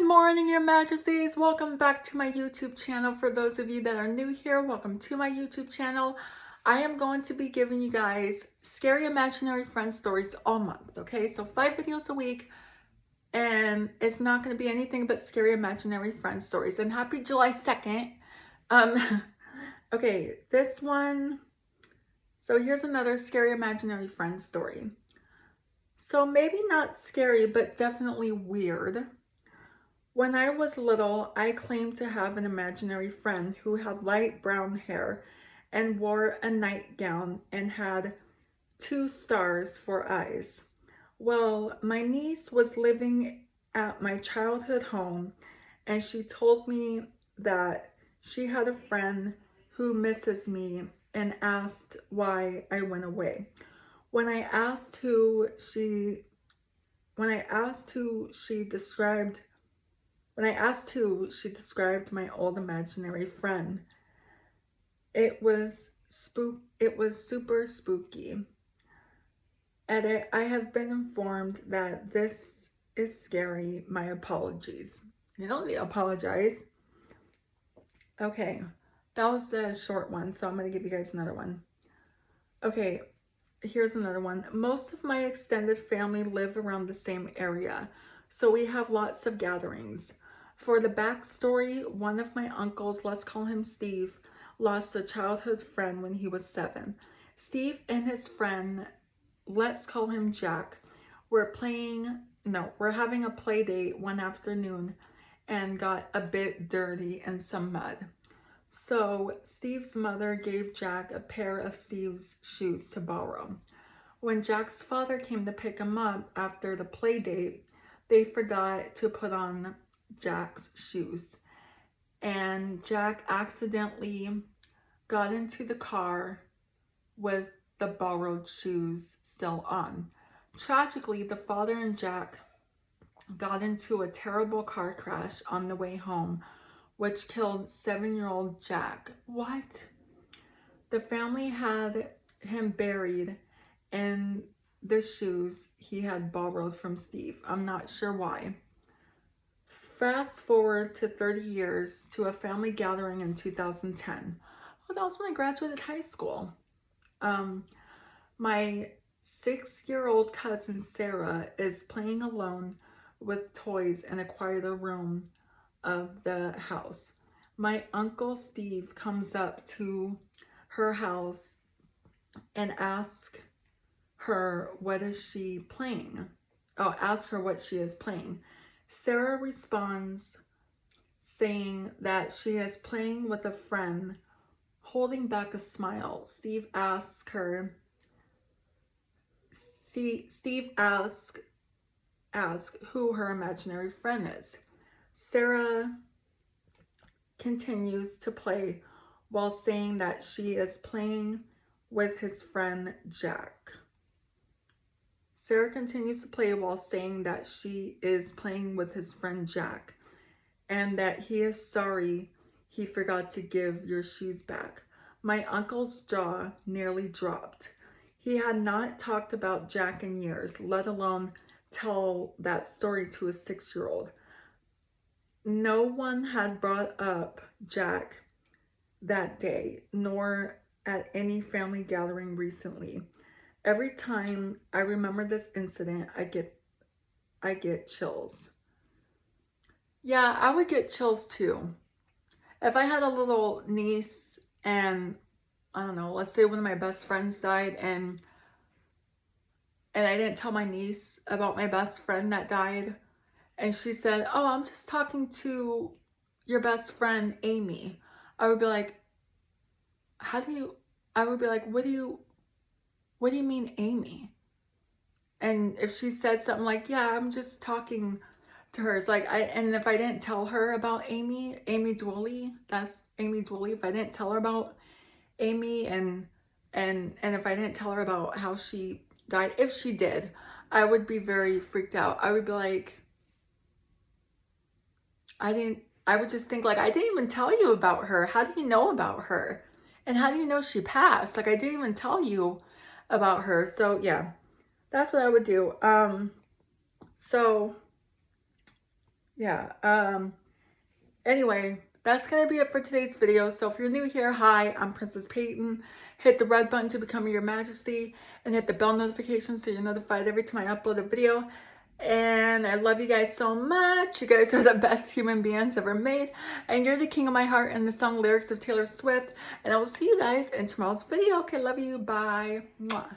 morning, your majesties. Welcome back to my YouTube channel. For those of you that are new here, welcome to my YouTube channel. I am going to be giving you guys scary imaginary friend stories all month, okay? So 5 videos a week, and it's not going to be anything but scary imaginary friend stories. And happy July 2nd. Okay, this one. So here's another scary imaginary friend story. So maybe not scary, but definitely weird. When I was little, I claimed to have an imaginary friend who had light brown hair and wore a nightgown and had 2 stars for eyes. Well, my niece was living at my childhood home, and she told me that she had a friend who misses me and asked why I went away. When I asked who she when I asked who she described When I asked who, she described my old imaginary friend. It was super spooky. Edit, I have been informed that this is scary. My apologies. You don't need to apologize. Okay, that was the short one, so I'm going to give you guys another one. Okay, here's another one. Most of my extended family live around the same area, so we have lots of gatherings. For the backstory, one of my uncles, let's call him Steve, lost a childhood friend when he was 7. Steve and his friend, let's call him Jack, were having a play date one afternoon and got a bit dirty in some mud. So Steve's mother gave Jack a pair of Steve's shoes to borrow. When Jack's father came to pick him up after the play date, they forgot to put on Jack's shoes, and Jack accidentally got into the car with the borrowed shoes still on. Tragically, the father and Jack got into a terrible car crash on the way home, which killed 7-year-old Jack. What? The family had him buried in the shoes he had borrowed from Steve. I'm not sure why. Fast forward to 30 years to a family gathering in 2010. Well, that was when I graduated high school. My 6-year-old cousin Sarah is playing alone with toys in a quieter room of the house. My uncle Steve comes up to her house and asks her what is she playing. Ask her what she is playing. Sarah responds saying that she is playing with a friend, holding back a smile. Steve asks who her imaginary friend is. Sarah continues to play while saying that she is playing with his friend Jack. Sarah continues to play while saying that she is playing with his friend Jack and that he is sorry he forgot to give your shoes back. My uncle's jaw nearly dropped. He had not talked about Jack in years, let alone tell that story to a 6-year-old. No one had brought up Jack that day, nor at any family gathering recently. Every time I remember this incident, I get chills. Yeah, I would get chills too. If I had a little niece and I don't know, let's say one of my best friends died and I didn't tell my niece about my best friend that died, and she said, "Oh, I'm just talking to your best friend Amy." I would be like, "How do you?" I would be like, what do you mean Amy?" And if she said something like, "Yeah, I'm just talking to her," it's like and if I didn't tell her about Amy Dooley, that's Amy Dooley. If I didn't tell her about Amy and if I didn't tell her about how she died, if she did, I would be very freaked out. I would be like, I would just think like, I didn't even tell you about her. How do you know about her? And how do you know she passed? Like, I didn't even tell you about her. So yeah, that's what I would do. So Yeah. Anyway, that's going to be it for today's video. So if you're new here, hi, I'm Princess Peyton. Hit the red button to become Your Majesty and hit the bell notification so you're notified every time I upload a video. And I love you guys so much. You guys are the best human beings ever made. And you're the king of my heart and the song lyrics of Taylor Swift. And I will see you guys in tomorrow's video. Okay, love you. Bye. Mwah.